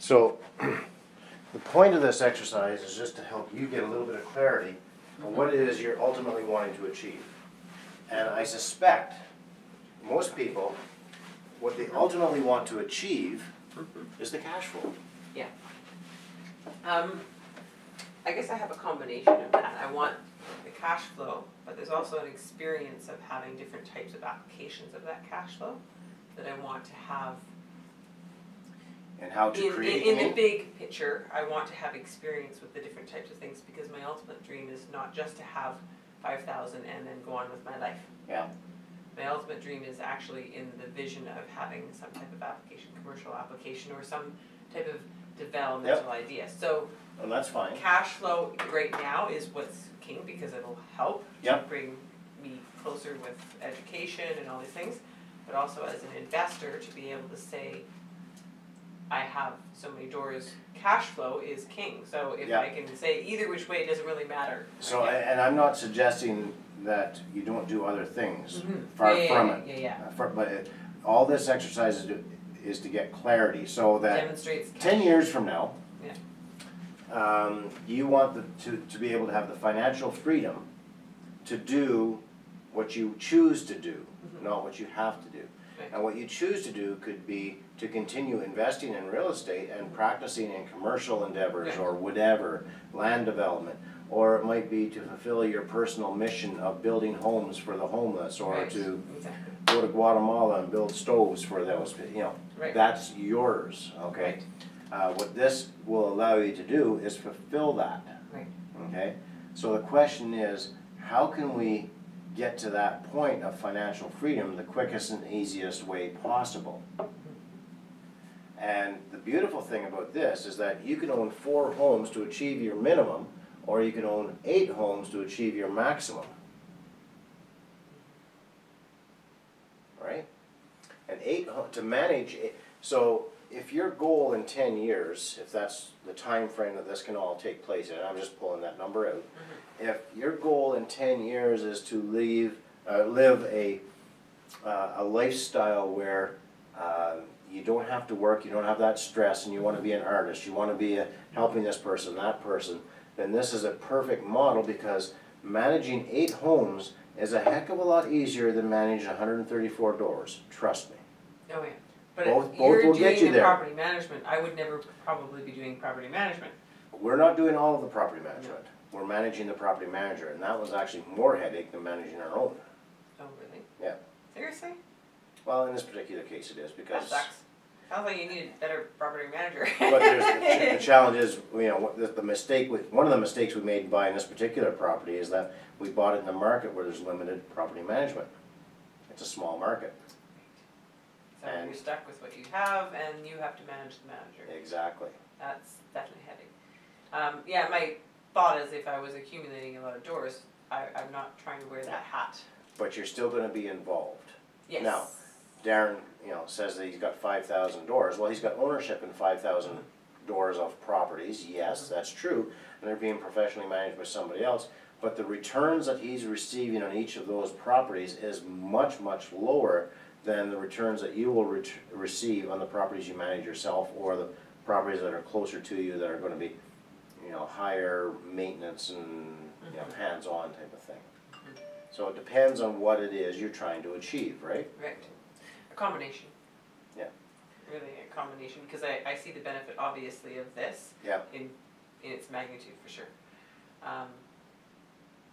So the point of this exercise is just to help you get a little bit of clarity on what it is you're ultimately wanting to achieve. And I suspect most people, what they ultimately want to achieve is the cash flow. Yeah. I guess I have a combination of that. I want the cash flow, but there's also an experience of having different types of applications of that cash flow that I want to have. And how to create in the big picture, I want to have experience with the different types of things, because my ultimate dream is not just to have 5,000 and then go on with my life. Yeah. My ultimate dream is actually in the vision of having some type of application, commercial application, or some type of developmental idea. So, and that's fine. Cash flow right now is what's king, because it'll help to bring me closer with education and all these things, but also as an investor to be able to say, I have so many doors, cash flow is king. So if I can say either which way, it doesn't really matter. So, and I'm not suggesting that you don't do other things, far from it. But all this exercise is to get clarity, so that demonstrates 10 years from now, you want to be able to have the financial freedom to do what you choose to do, not what you have to do. And what you choose to do could be to continue investing in real estate and practicing in commercial endeavors or whatever, land development, or it might be to fulfill your personal mission of building homes for the homeless, or to go to Guatemala and build stoves for those, you know, that's yours, okay? What this will allow you to do is fulfill that, okay? So the question is, how can we get to that point of financial freedom the quickest and easiest way possible? And the beautiful thing about this is that you can own 4 homes to achieve your minimum, or you can own 8 homes to achieve your maximum. Right? And 8 to manage it. So if your goal in 10 years, if that's the time frame that this can all take place in, I'm just pulling that number out. If your goal in 10 years is to live a lifestyle where you don't have to work, you don't have that stress, and you want to be an artist, you want to be helping this person, that person, then this is a perfect model, because managing 8 homes is a heck of a lot easier than managing 134 doors. Trust me. Oh yeah. But both if you're will get you doing there. Property management, I would never probably be doing property management. We're not doing all of the property management. We're managing the property manager, and that was actually more headache than managing our own. Oh really? Yeah. Seriously? Well, in this particular case it is, because... That sucks. Sounds like you need a better property manager. But the challenge is, you know, the mistake one of the mistakes we made buying this particular property is that we bought it in a market where there's limited property management. It's a small market. So you're stuck with what you have, and you have to manage the manager. Exactly. That's definitely heavy. Yeah, my thought is, if I was accumulating a lot of doors, I'm not trying to wear that hat. But you're still going to be involved. Yes. Now, Darren, you know, says that he's got 5,000 doors. Well, he's got ownership in 5,000 doors of properties. Yes, that's true, and they're being professionally managed by somebody else. But the returns that he's receiving on each of those properties is much, much lower than the returns that you will receive on the properties you manage yourself, or the properties that are closer to you that are going to be, you know, higher maintenance and you know, hands-on type of thing. So it depends on what it is you're trying to achieve, right? Right. A combination. Yeah. Really a combination, because I see the benefit, obviously, of this in its magnitude, for sure.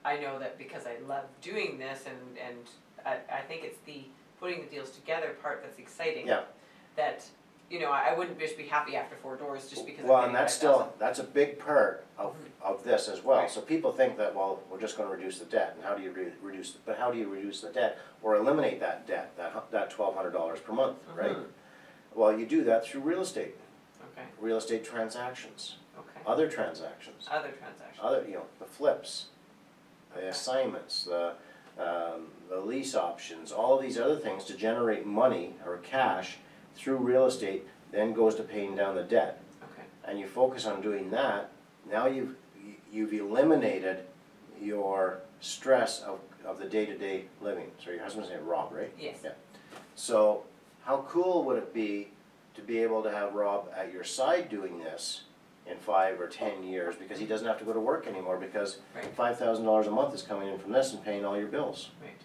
I know that because I love doing this, and I think it's the putting the deals together part that's exciting. Yeah. That, you know, I wouldn't just be happy after 4 doors just because well, I'm and that's a big part of this as well. So people think that, well, we're just going to reduce the debt, and how do you reduce the debt or eliminate that debt, that $1,200 per month, right? Well, you do that through real estate. Okay. Real estate transactions. Okay. Other transactions. Other transactions. Other, you know, the flips, the assignments, the lease options, all of these other things to generate money or cash through real estate, then goes to paying down the debt. Okay. And you focus on doing that, now you've eliminated your stress of the day-to-day living. So your husband's name Rob, right? Yes. Yeah. So how cool would it be to be able to have Rob at your side doing this in 5 or 10 years, because he doesn't have to go to work anymore, because Right. $5,000 a month is coming in from this and paying all your bills. Right.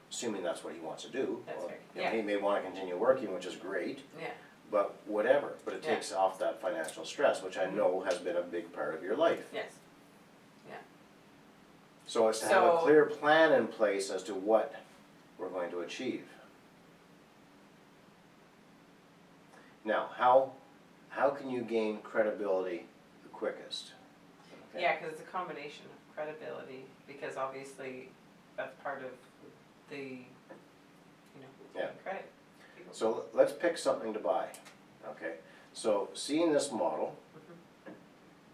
Assuming that's what he wants to do. That's Well, right. you know, Yeah. he may want to continue working, which is great, Yeah. but whatever. But it Yeah. takes off that financial stress, which I know has been a big part of your life. Yes. So it's to have a So- clear plan in place as to what we're going to achieve. Now, how can you gain credibility the quickest? Okay. Yeah, because it's a combination of credibility, because obviously that's part of the, Yeah. credit. People. So let's pick something to buy, okay? So seeing this model,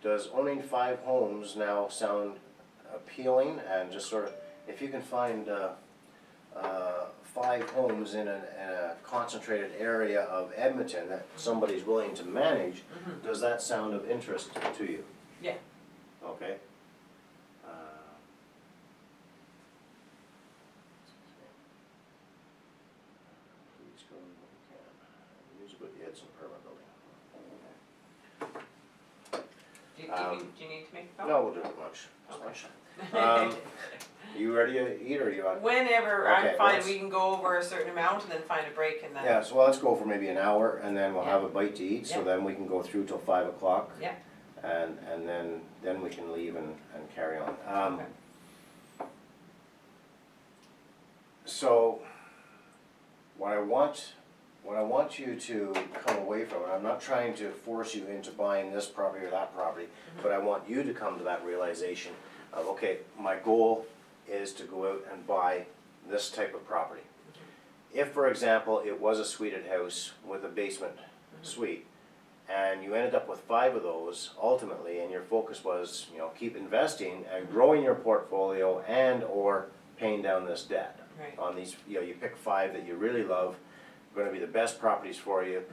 does owning 5 homes now sound appealing? And just sort of, if you can find 5 homes in a concentrated area of Edmonton that somebody's willing to manage, does that sound of interest to you? Yeah. Okay? Please go when you can. Use it with the Edson permit building. Do you need to make a call? No, we'll do it much. Okay. You ready to eat, or you want? Whenever, Okay, I'm fine, let's- we can go over a certain amount and then find a break and then. Yeah, so let's go for maybe an hour, and then we'll Yeah. have a bite to eat, so Yeah. then we can go through till 5 o'clock. Yeah. And then we can leave and carry on. Okay. So, what I want you to come away from, and I'm not trying to force you into buying this property or that property, but I want you to come to that realization of, okay, my goal is to go out and buy this type of property. If, for example, it was a suited house with a basement suite, and you ended up with 5 of those ultimately, and your focus was, keep investing and growing your portfolio and or paying down this debt. Right. On these, you pick 5 that you really love, going to be the best properties for you.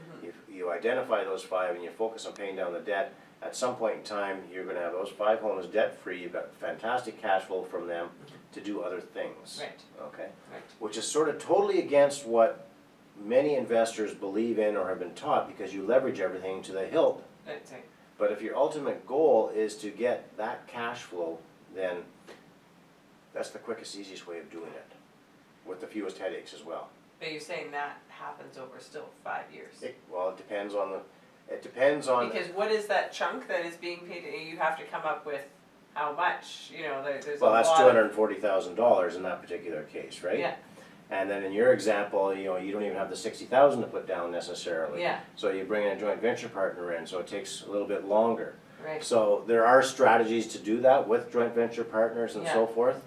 You identify those 5 and you focus on paying down the debt. At some point in time, you're going to have those 5 homes debt-free. You've got fantastic cash flow from them to do other things. Right. Okay? Right. Which is sort of totally against what many investors believe in or have been taught, because you leverage everything to the hilt. That's right. But if your ultimate goal is to get that cash flow, then that's the quickest, easiest way of doing it, with the fewest headaches as well. But you're saying that happens over still 5 years? Well, it depends on Because what is that chunk that is being paid? You have to come up with how much, there's a well, lot that's of- $240,000 in that particular case, right? Yeah, And then in your example, you don't even have the $60,000 to put down necessarily. yeah, So you bring in a joint venture partner in, so it takes a little bit longer. right, So there are strategies to do that with joint venture partners and so Yeah. forth.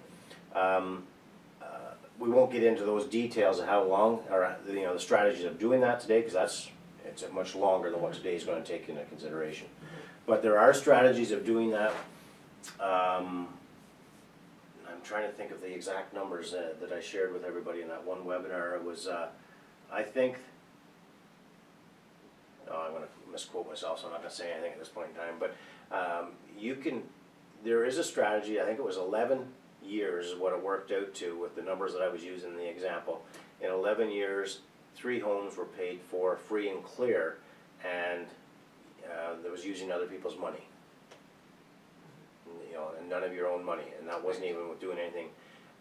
We won't get into those details of how long, or the strategies of doing that today, because it's much longer than what today's going to take into consideration. But there are strategies of doing that. I'm trying to think of the exact numbers that I shared with everybody in that one webinar. It was, I think, no, I'm going to misquote myself, so I'm not going to say anything at this point in time. But there is a strategy. I think it was 11 years is what it worked out to with the numbers that I was using in the example. In 11 years, 3 homes were paid for free and clear, and that was using other people's money. And none of your own money, and that wasn't even with doing anything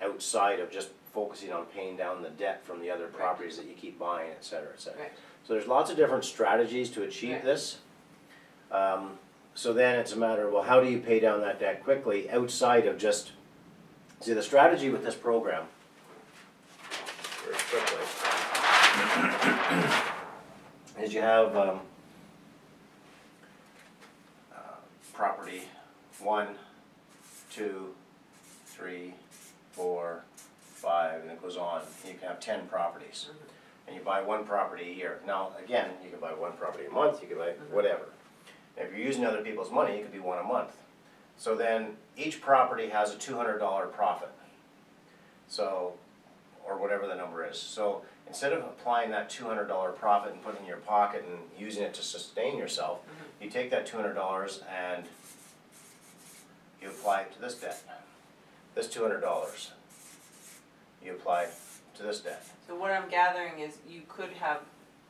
outside of just focusing on paying down the debt from the other properties that you keep buying, et cetera, et cetera. right, So there's lots of different strategies to achieve Right. this. So then it's a matter of, well, how do you pay down that debt quickly outside of just, see, the strategy with this program, very quickly, is you have property 1, 2, 3, 4, 5, and it goes on. You can have 10 properties. And you buy 1 property a year. Now, again, you can buy 1 property a month, you can buy whatever. If you're using other people's money, it could be 1 a month. So then each property has a $200 profit. So, or whatever the number is. So instead of applying that $200 profit and putting it in your pocket and using it to sustain yourself, you take that $200 and you apply it to this debt. This $200, you apply to this debt. So what I'm gathering is you could have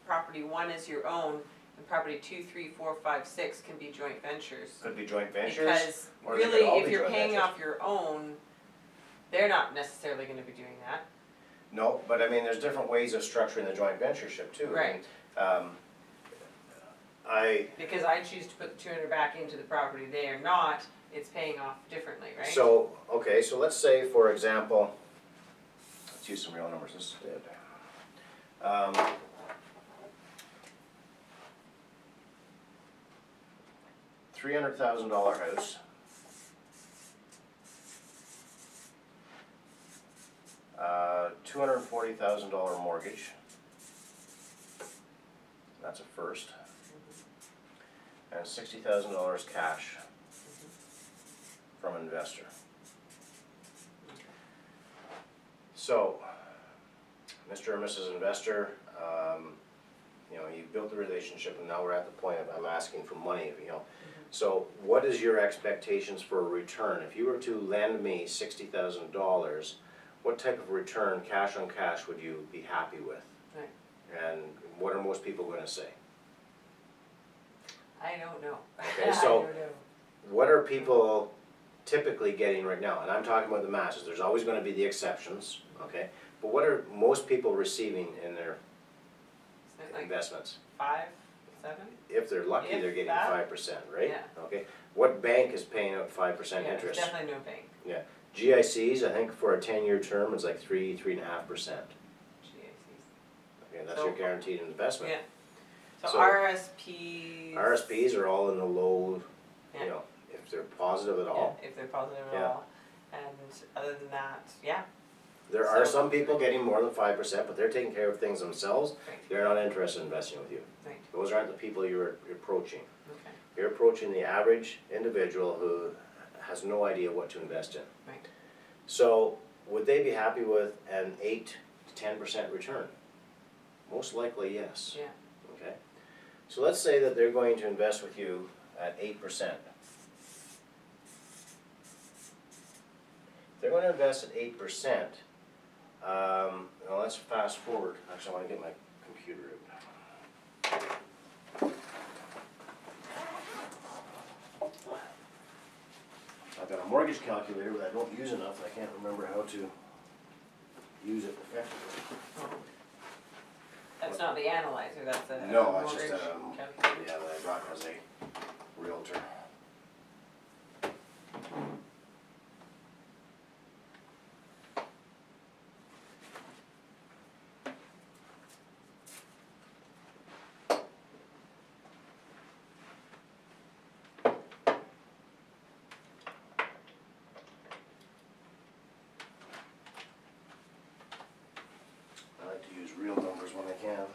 property 1 is your own, and property 2, 3, 4, 5, 6 can be joint ventures. Could be joint ventures. Because or they could really, all if be you're joint paying ventures. off your own, they're not necessarily gonna be doing that. No, but I mean, there's different ways of structuring the joint ventureship too. Right. Because I choose to put the 200 back into the property, they are not, it's paying off differently, right? So, okay, so let's say, for example, let's use some real numbers instead. $300,000 house. $240,000 mortgage. That's a first. And $60,000 cash from an investor. So, Mr. and Mrs. Investor, you know, you built the relationship, and now we're at the point of I'm asking for money, you know. So, what is your expectations for a return? If you were to lend me $60,000, what type of return, cash on cash, would you be happy with? Right. And what are most people going to say? I don't know. Okay, I so don't know. what are people typically getting right now? And I'm talking about the masses. There's always going to be the exceptions, okay? But what are most people receiving in their Isn't it like investments? 5, 7? If they're lucky, If they're getting that. 5%, right? Yeah. Okay. What bank is paying out 5% Yeah, interest? there's definitely no bank. Yeah. GICs, I think for a 10-year term, it's like 3.5%. GICs. Okay, that's So- your guaranteed investment. Yeah. So, So- RSPs. RSPs are all in the low, Yeah. you know, if they're positive at Yeah, all. if they're positive at Yeah. all. And other than that, yeah. There are So- some people getting more than 5%, but they're taking care of things themselves. Right. They're not interested in investing with you. Right. Those aren't the people you're approaching. Okay. You're approaching the average individual who has no idea what to invest in. Right. So, would they be happy with an 8 to 10% return? Most likely, yes. Yeah. Okay? So let's say that they're going to invest with you at 8%. They're going to invest at 8%. Now let's fast forward. Actually, I want to get my computer out. I've got a mortgage calculator, but I don't use enough. I can't remember how to use it effectively. That's not the analyzer, that's a No, mortgage that's just calculator. yeah, that I brought as a realtor. I like to use real numbers when I can.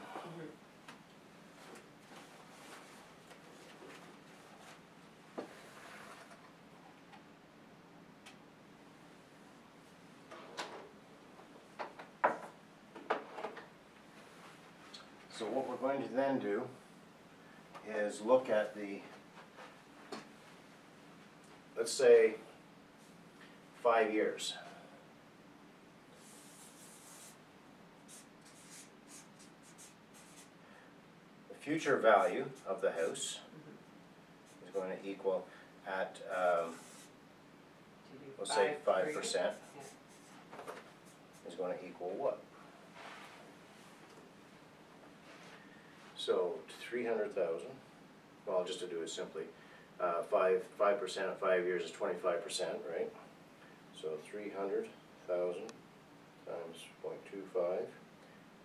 So what we're going to then do is look at the, let's say, 5 years. The future value of the house is going to equal at, let's say 5%, is going to equal what? So 300,000, well, just to do it simply, 5% of 5 years is 25%, right? So 300,000 times 0.25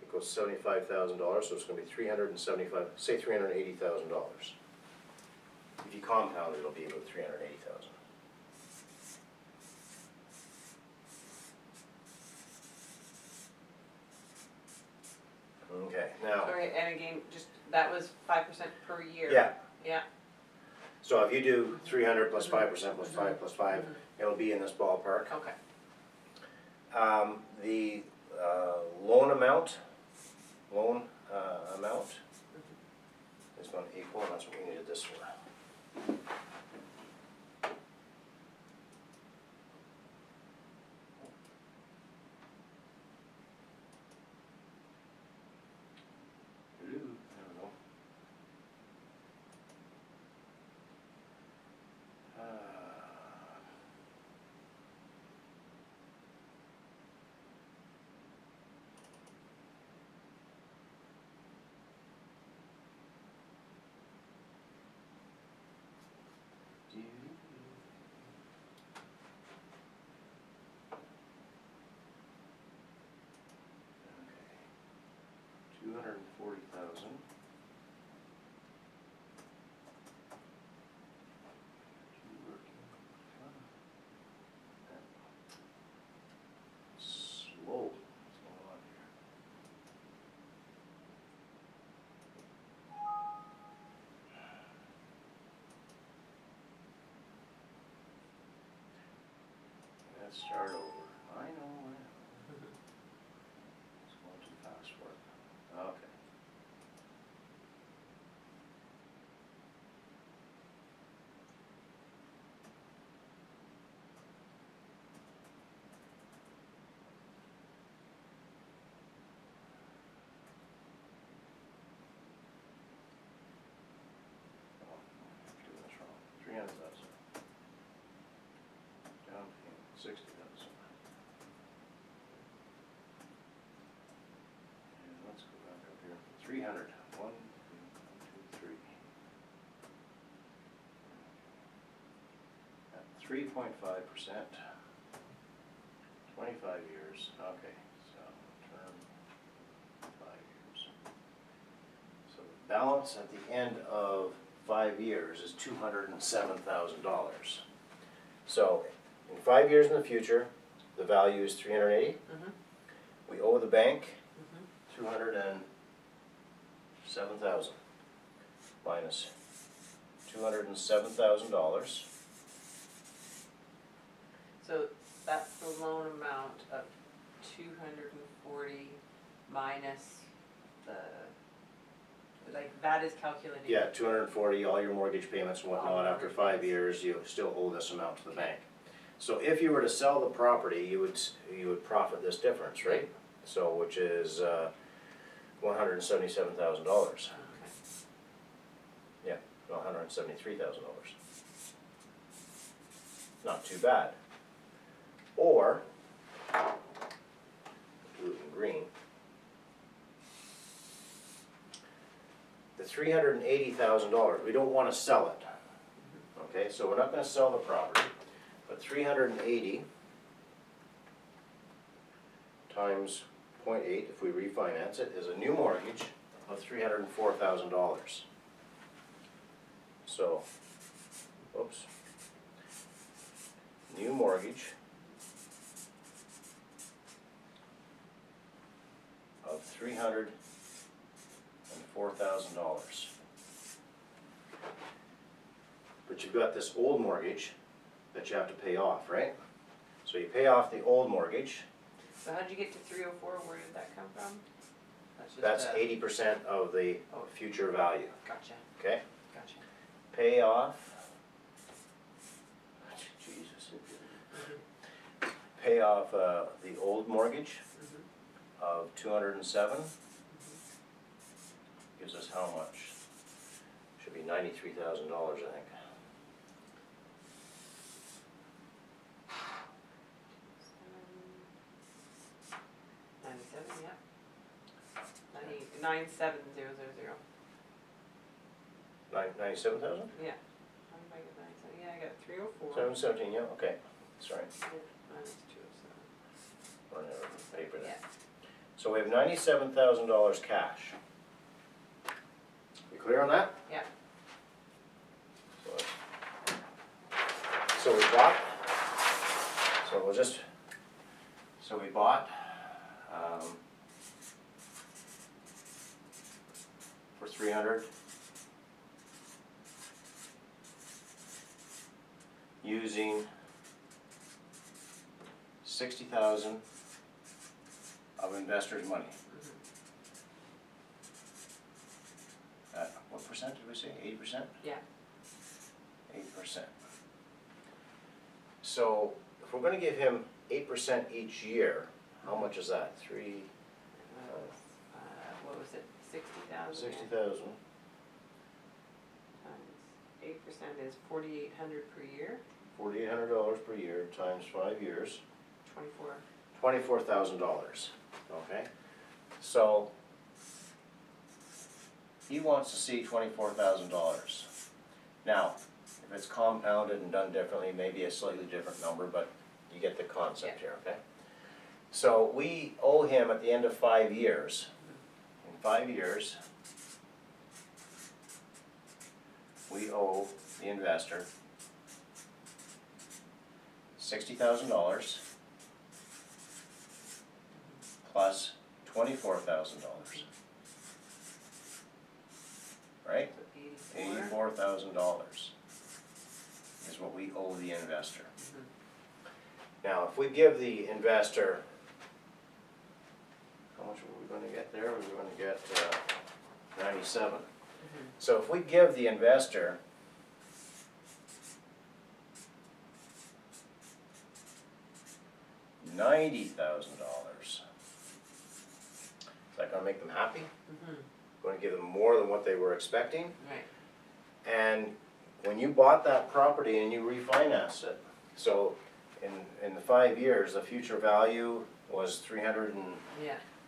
equals $75,000, so it's going to be 375, say $380,000. If you compound it, it'll be about 380,000. Okay, now. Sorry, and again, just, that was 5% per year. Yeah. Yeah. So if you do 300 plus 5% plus 5 plus 5, it'll be in this ballpark. Okay. The loan amount is going to equal, and that's what we needed this for. 240,000. Slow. What's going on here? Let's start over. I know. It's going too fast for it. Okay. Oh, I'm doing this wrong. 300,000. Down payment 60,000. And let's go back up here. 300. 1, 2, 3. At 3.5%. 25 years. Okay, so term 5 years. So the balance at the end of 5 years is $207,000. So in 5 years in the future, the value is 380. Mm-hmm. We owe the bank Mm-hmm. 207,000 minus $207,000. So that's the loan amount of 240 minus the, like, that is calculated. Yeah, 240, all your mortgage payments and whatnot. All After 5 years, you still owe this amount to the Okay. bank. So if you were to sell the property, you would profit this difference, right? So which is $177,000. Okay. Yeah, $173,000. Not too bad. Or blue and green. The $380,000, we don't want to sell it. Okay, so we're not going to sell the property, but 380 times 0.8, if we refinance it, is a new mortgage of $304,000. So, oops, new mortgage of $304,000. But you've got this old mortgage that you have to pay off, right? So you pay off the old mortgage. So how'd you get to 304? Where did that come from? Just That's 80% of the future value, Gotcha, okay? gotcha. Pay off, Jesus. Pay off the old mortgage Mm-hmm. of 207. Gives us how much? Should be $93,000, I think. 97, yeah. 97000. 97,000? Yeah. How did I get 97? Yeah, I got 304. 717, yeah, okay, sorry. Minus 207. Running out of paper there. Yeah. So we have $97,000 cash. You clear on that? Yeah. So we bought, so we'll just, so we bought for 300 using 60,000 of investors' money. What percent did we say? 80%? Yeah. 8%. So if we're going to give him 8% each year, how much is that? What was it? 60,000. 60,000. Times 8% is 4,800 per year. $4,800 per year times 5 years. 24. $24,000. Okay. So he wants to see $24,000. Now, if it's compounded and done differently, maybe a slightly different number, but you get the concept here, okay? So we owe him at the end of 5 years. In 5 years, we owe the investor $60,000 plus $24,000, right? $84,000 is what we owe the investor. Now, if we give the investor, how much were we going to get there? We were going to get 97. So if we give the investor $90,000, is that going to make them happy? Going to give them more than what they were expecting? Right. And when you bought that property and you refinanced it, so in the 5 years, the future value was 300 and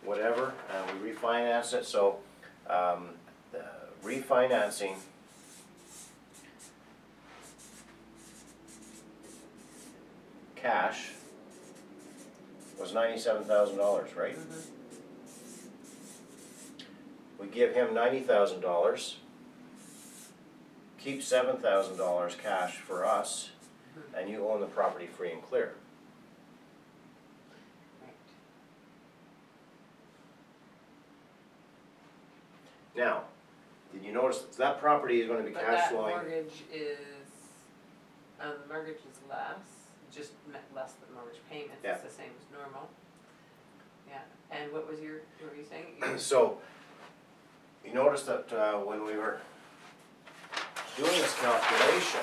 whatever, and we refinanced it, so the refinancing cash was $97,000, right? We give him $90,000, keep $7,000 cash for us, and you own the property free and clear. Now, did you notice that property is going to be cash flowing? But that mortgage is, the mortgage is less, just less than mortgage payments, it's the same as normal. Yeah, and what were you saying? So, you notice that when we were doing this calculation,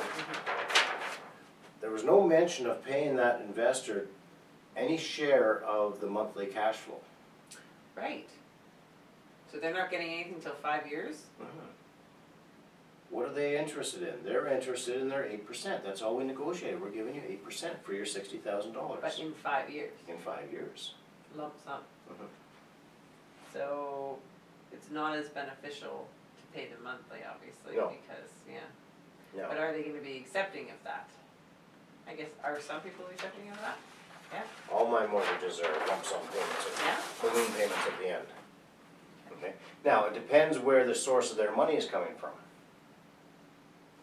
there was no mention of paying that investor any share of the monthly cash flow. Right. So they're not getting anything until 5 years? What are they interested in? They're interested in their 8%. That's all we negotiated. We're giving you 8% for your $60,000. But in 5 years? In 5 years. Lump sum. So it's not as beneficial to pay them monthly, obviously, because, No. But are they going to be accepting of that? I guess, are some people accepting of that? Yeah. All my mortgages are lump sum payments, balloon payments at the end. Okay. Now, it depends where the source of their money is coming from.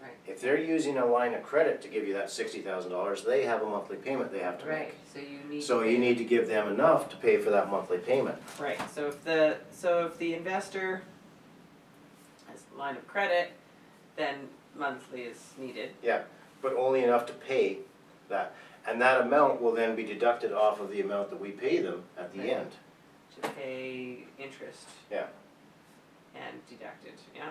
Right. If they're using a line of credit to give you that $60,000, they have a monthly payment they have to make. Right. So you need to give them enough to pay for that monthly payment. Right. So if the investor has a line of credit, then monthly is needed. Yeah, but only enough to pay that. And that amount will then be deducted off of the amount that we pay them at the end. To pay interest. Yeah. And deducted, yeah.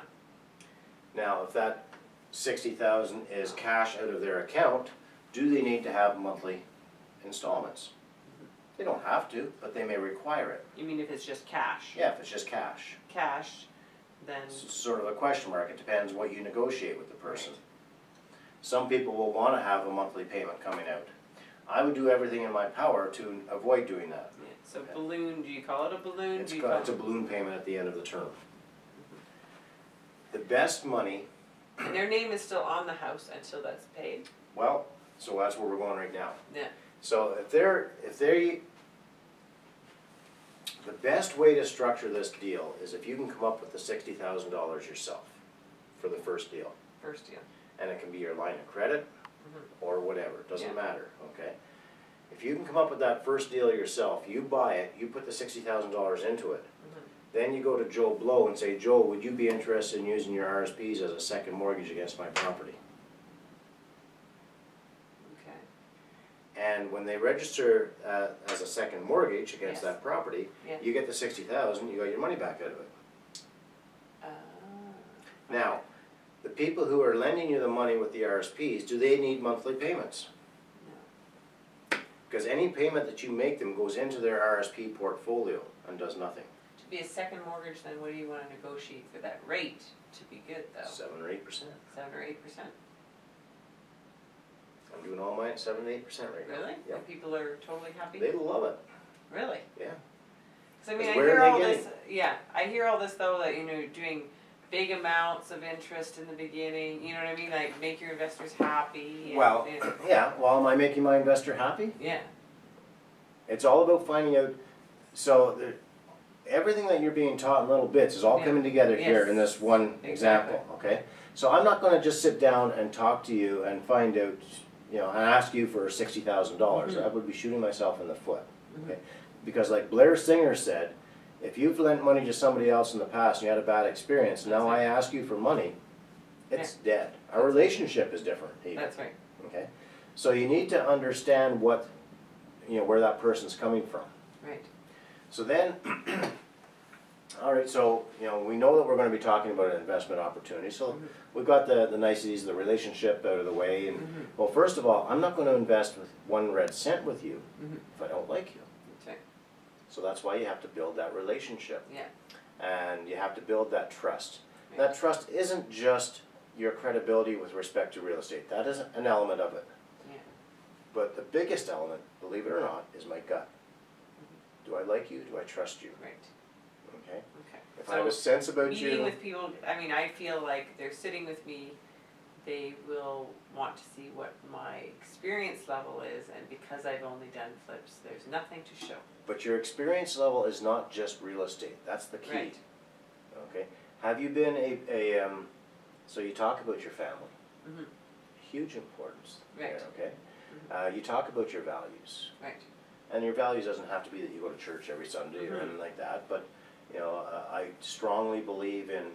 Now, if that $60,000 is cash out of their account, do they need to have monthly installments? They don't have to, but they may require it. You mean if it's just cash? Yeah, if it's just cash. Cash, then... It's sort of a question mark. It depends what you negotiate with the person. Right. Some people will want to have a monthly payment coming out. I would do everything in my power to avoid doing that. Yeah. So balloon, do you call it a balloon? It's a balloon payment at the end of the term. The best money... And their name is still on the house until that's paid? Well, so that's where we're going right now. Yeah. So the best way to structure this deal is if you can come up with the $60,000 yourself for the first deal. First deal. And it can be your line of credit or whatever, it doesn't matter, okay? If you can come up with that first deal yourself, you buy it, you put the $60,000 into it, then you go to Joe Blow and say, Joe, would you be interested in using your RSPs as a second mortgage against my property? Okay. And when they register as a second mortgage against that property, you get the $60,000, you got your money back out of it. Now, the people who are lending you the money with the RSPs, do they need monthly payments? No. Because any payment that you make them goes into their RSP portfolio and does nothing. To be a second mortgage, then what do you want to negotiate for that rate to be good, though? 7 or 8%. 7 or 8%? I'm doing all mine at 7 to 8% right now. Really? Yep. And people are totally happy? They love it. Really? Yeah. Because I mean, I Where are hear they all getting- this. Yeah, I hear all this though that doing big amounts of interest in the beginning. You know what I mean? Like make your investors happy. And, Well, yeah. Well, am I making my investor happy? Yeah. It's all about finding out. So everything that you're being taught in little bits is all Yeah. coming together here Yes. in this one Exactly. example, okay? So I'm not gonna just sit down and talk to you and find out, you know, and ask you for $60,000. That would be shooting myself in the foot, okay? Because like Blair Singer said, if you've lent money to somebody else in the past and you had a bad experience, now I ask you for money, it's dead. Our relationship is different even. That's right. Okay? So you need to understand what, you know, where that person's coming from. Right. So then, all right, so, you know, we know that we're gonna be talking about an investment opportunity, so we've got the niceties of the relationship out of the way, and, well, first of all, I'm not gonna invest with 1 red cent with you if I don't like you. That's right. So that's why you have to build that relationship. Yeah. And you have to build that trust. Right. That trust isn't just your credibility with respect to real estate. That is an element of it. Yeah. But the biggest element, believe it or not, is my gut. Do I like you? Do I trust you? Right. Okay? Okay. If I have a sense about Meeting you, with people, I mean, I feel like they're sitting with me, they will want to see what my experience level is, and because I've only done flips, there's nothing to show. but your experience level is not just real estate. That's the key. Right. Okay? Have you been so you talk about your family. Huge importance. Right. There, okay? You talk about your values. Right. And your values doesn't have to be that you go to church every Sunday or anything like that, but, you know, I strongly believe in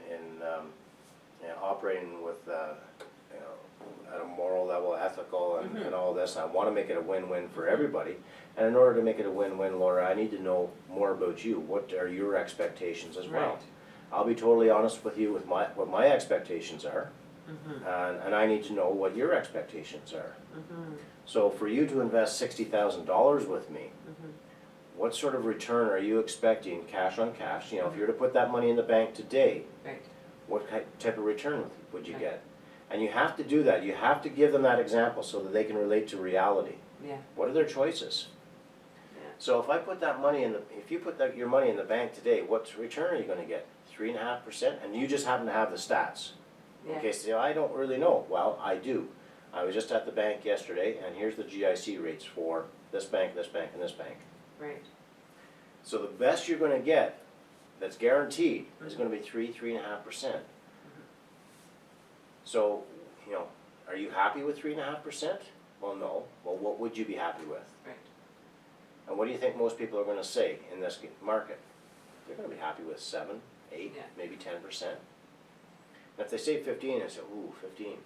you know, operating with, you know, at a moral level, ethical, and all this. I want to make it a win-win for everybody. And in order to make it a win-win, Laura, I need to know more about you. What are your expectations as well? Right. I'll be totally honest with you with what my expectations are, and I need to know what your expectations are. So for you to invest $60,000 with me, what sort of return are you expecting, cash on cash? You know, if you were to put that money in the bank today, Right. what type of return would you get? And you have to do that. You have to give them that example so that they can relate to reality. Yeah. What are their choices? Yeah. So if I put that money in if you put your money in the bank today, what return are you going to get? 3.5%, and you just happen to have the stats. Yeah. Okay, so I don't really know. Well, I do. I was just at the bank yesterday, and here's the GIC rates for this bank, and this bank. Right. So the best you're going to get, that's guaranteed, is going to be 3.5%. So, you know, are you happy with 3.5%? Well, no. Well, what would you be happy with? Right. And what do you think most people are going to say in this market? They're going to be happy with 7, 8, Yeah. maybe 10%. And if they say 15, I say, ooh, 15.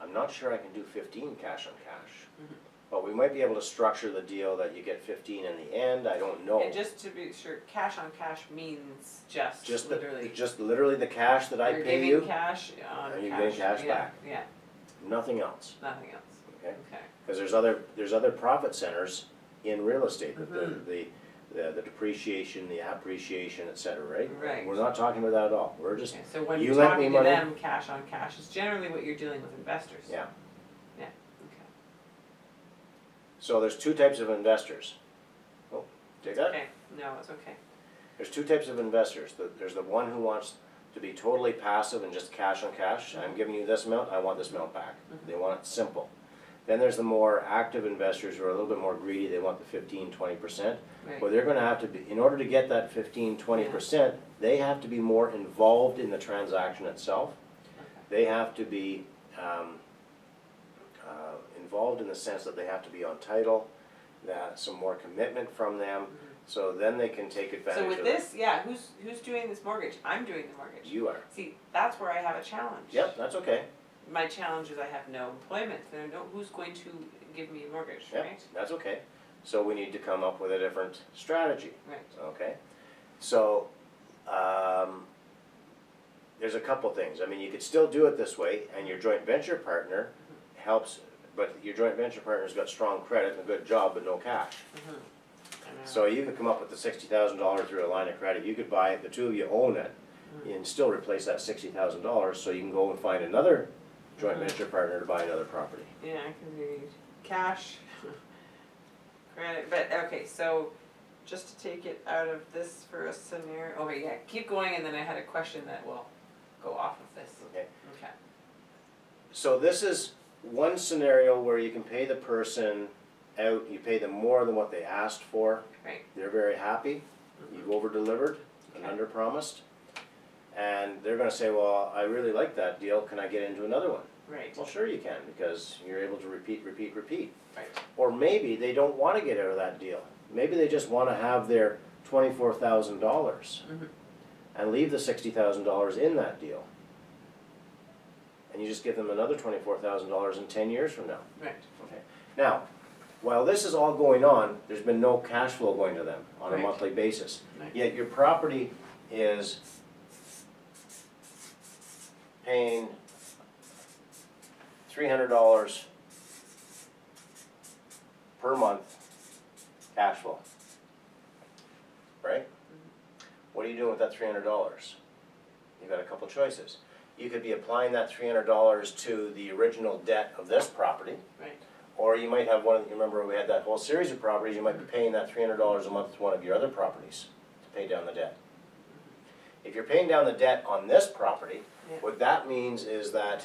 I'm not sure I can do 15 cash on cash. But we might be able to structure the deal that you get 15 in the end. I don't know. And just to be sure, cash on cash means just literally. Just literally the cash that I pay you. You're giving cash on and you're cash. getting cash Yeah, back. Yeah, Nothing else. nothing else. Okay. Okay. Because there's other profit centers in real estate. The depreciation, the appreciation, et cetera, right? Right. We're not talking about that at all. We're just Okay, so when you you're lent me talking to money. them, cash on cash is generally what you're dealing with investors. Yeah. Yeah, okay. So there's 2 types of investors. Oh, take that. Okay, no, it's okay. There's 2 types of investors. There's the one who wants to be totally passive and just cash on cash. I'm giving you this amount, I want this amount back. They want it simple. Then there's the more active investors who are a little bit more greedy. They want the 15-20%. Right. Well, they're going to have to be, in order to get that 15-20%, they have to be more involved in the transaction itself. They have to be involved in the sense that they have to be on title, that some more commitment from them, so then they can take advantage So of with this, yeah, who's doing this mortgage? I'm doing the mortgage. You are. See, that's where I have a challenge. Yep, that's okay. My challenge is I have no employment. Who's going to give me a mortgage, Yep, right? that's okay. So we need to come up with a different strategy. Right. Okay, so there's a couple things. I mean, you could still do it this way, and your joint venture partner helps, but your joint venture partner's got strong credit and a good job, but no cash. So you could come up with the $60,000 through a line of credit. You could buy it, the 2 of you own it, and still replace that $60,000, so you can go and find another joint venture partner to buy another property. Yeah, I can read cash, credit, but okay, so just to take it out of this for a scenario, oh wait, yeah, keep going, and then I had a question that will go off of this. Okay. Okay. So this is one scenario where you can pay the person out, you pay them more than what they asked for. Right. They're very happy. you've over-delivered and under-promised. And they're gonna say, well, I really like that deal, can I get into another one? Right, Well, sure you can, because you're able to repeat. right, Or maybe they don't wanna get out of that deal. Maybe they just wanna have their $24,000 and leave the $60,000 in that deal. And you just give them another $24,000 in 10 years from now. right, Okay. Now, while this is all going on, there's been no cash flow going to them on a Right. monthly basis. Right. Yet your property is paying $300 per month cash flow. Right? What are you doing with that $300? You've got a couple choices. You could be applying that $300 to the original debt of this property. right, Or you might have one, you remember we had that whole series of properties, you might be paying that $300 a month to one of your other properties to pay down the debt. If you're paying down the debt on this property, Yeah. what that means is that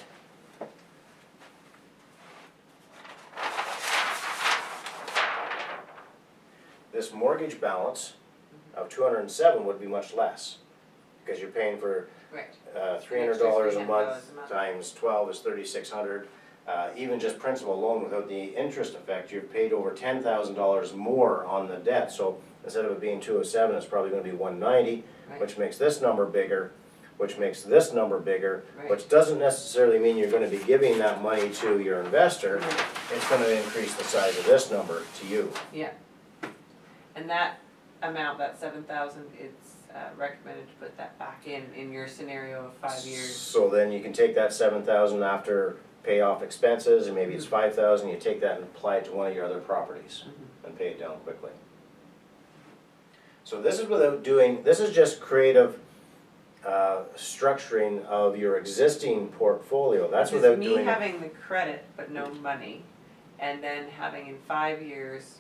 this mortgage balance of 207 would be much less, because you're paying for right, $300 a $300 month a month. times 12 is 3,600. Even just principal alone without the interest effect, you've paid over $10,000 more on the debt. So instead of it being 207, it's probably going to be 190, Right. which makes this number bigger, which makes this number bigger, Right. which doesn't necessarily mean you're going to be giving that money to your investor. Right. It's going to increase the size of this number to you. Yeah. And that amount, that 7,000, it's recommended to put that back in your scenario of 5 years. So then you can take that 7,000 after pay off expenses, and maybe it's 5,000, you take that and apply it to one of your other properties and pay it down quickly. So this is without doing, this is just creative structuring of your existing portfolio. That's Because without me doing. having the credit but no money, and then having in 5 years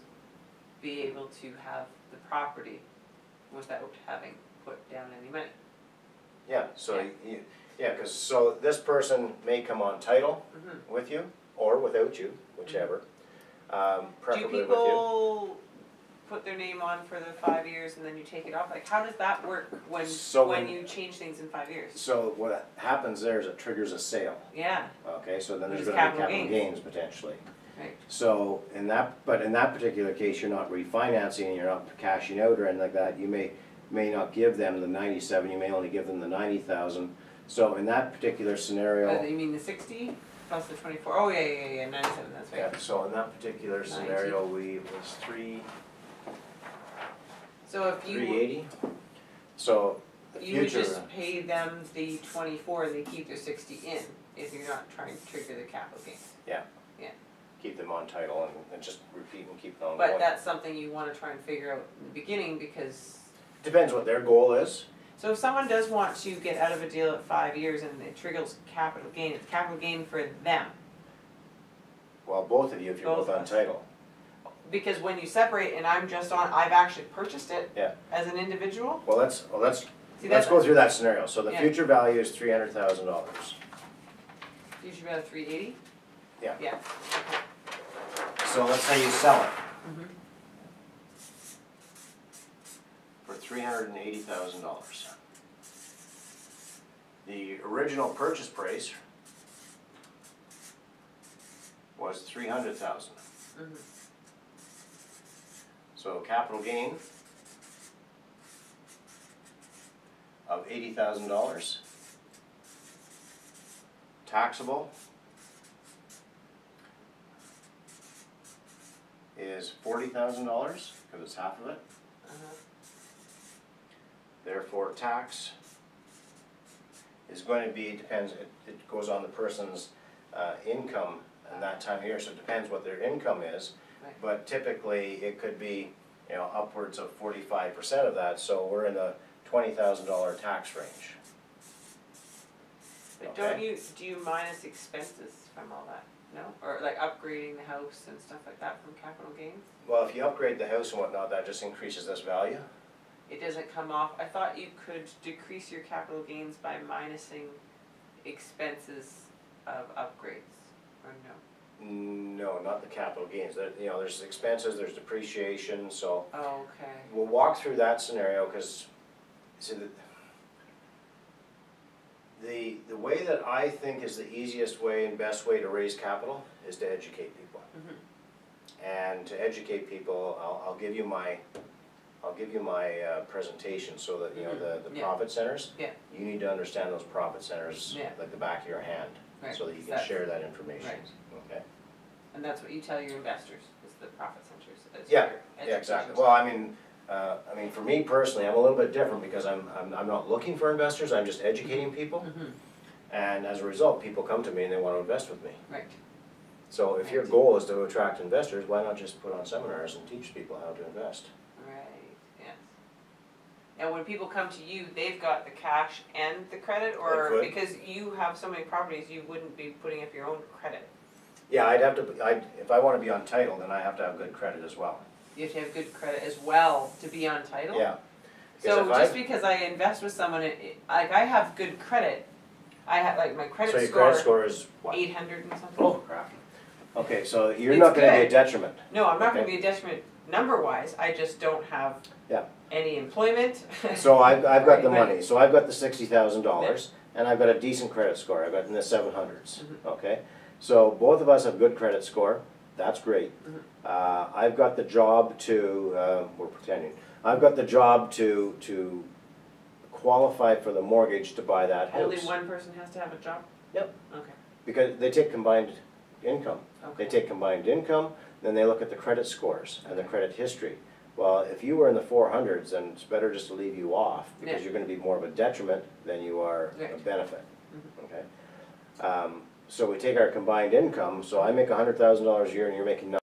be able to have the property without having put down any money. Yeah, so Yeah. because so this person may come on title Mhm. with you or without you, whichever. Do Preferably with you. people put their name on for the 5 years and then you take it off? Like, how does that work when So when when- you change things in 5 years? So what happens there is it triggers a sale. Yeah, Okay, so then Which there's is gonna be capital capital gains potentially. right, So in that particular case, you're not refinancing, you're not cashing out or anything like that. You may not give them the 97, you may only give them the 90,000. So in that particular scenario, you mean the 60 plus the 24? Oh, yeah, 97, that's right. yeah, so in that particular 90. scenario, it was So if you, 380. So the you would future, just pay them the 24 and they keep their 60 in, if you're not trying to trigger the capital gains. keep them on title and just repeat and keep it on But going. that's something you wanna try and figure out in the beginning, because, Depends what their goal is. so if someone does want to get out of a deal at 5 years and it triggers capital gain, it's capital gain for them. Well, both of you, if you're Both both of on us. title. Because when you separate and I'm just on, I've actually purchased it Yeah. as an individual, Well, let's see let's that's, go through that scenario. So the Yeah. future value is $300,000. usually about 380? Yeah. Yeah. So let's say you sell it Mhm. for $380,000. The original purchase price was $300,000. Mhm. So capital gain of $80,000. Taxable is $40,000 because it's half of it. Uh-huh. Therefore, tax is going to be, depends, it goes on the person's income in that time of year, so it depends what their income is. Right. But typically, it could be, you know, upwards of 45% of that, so we're in the $20,000 tax range. But Okay. do you minus expenses from all that? No? Or like upgrading the house and stuff like that from capital gains? Well, if you upgrade the house and whatnot, that just increases this value. It doesn't come off, I thought you could decrease your capital gains by minusing expenses of upgrades, or no? No, not the capital gains. You know, there's expenses, there's depreciation, so Oh, okay. we'll walk through that scenario, because, see, the way that I think is the easiest way and best way to raise capital is to educate people. And to educate people, I'll give you my presentation, so that, you know, the profit centers. Yeah. You need to understand those profit centers like the back of your hand, Right. so that you can share that information. Right. Okay. And that's what you tell your investors, is the profit centers, is Yeah, your yeah, education. exactly. Well, I mean, for me personally, I'm a little bit different, because I'm not looking for investors. I'm just educating people, and as a result, people come to me and they want to invest with me. Right. So if your goal is to attract investors, why not just put on seminars and teach people how to invest? Right, yes. And when people come to you, they've got the cash and the credit, or They could. because you have so many properties, you wouldn't be putting up your own credit? Yeah, if I want to be on title, then I have to have good credit as well. You have to have good credit as well to be on title? Yeah. So just because I invest with someone, like I have good credit, I have, like my So credit your credit score, score is what? 800 and something. Oh, crap. Okay, so you're It's not gonna be good. a detriment. No, I'm not gonna Okay. be a detriment number-wise, I just don't have Yeah. any employment. So I've got the Right. money, so I've got the $60,000, and I've got a decent credit score, I've got in the 700s, okay? So both of us have good credit score, that's great. I've got the job to, we're pretending, I've got the job to qualify for the mortgage to buy that house. Only one person has to have a job? Yep. Okay, Because they take combined income. They okay. take combined income, then they look at the credit scores and the credit history. Well, if you were in the 400s, then it's better just to leave you off, because Yeah. you're gonna be more of a detriment than you are a Right. benefit, okay? So we take our combined income, so I make $100,000 a year and you're making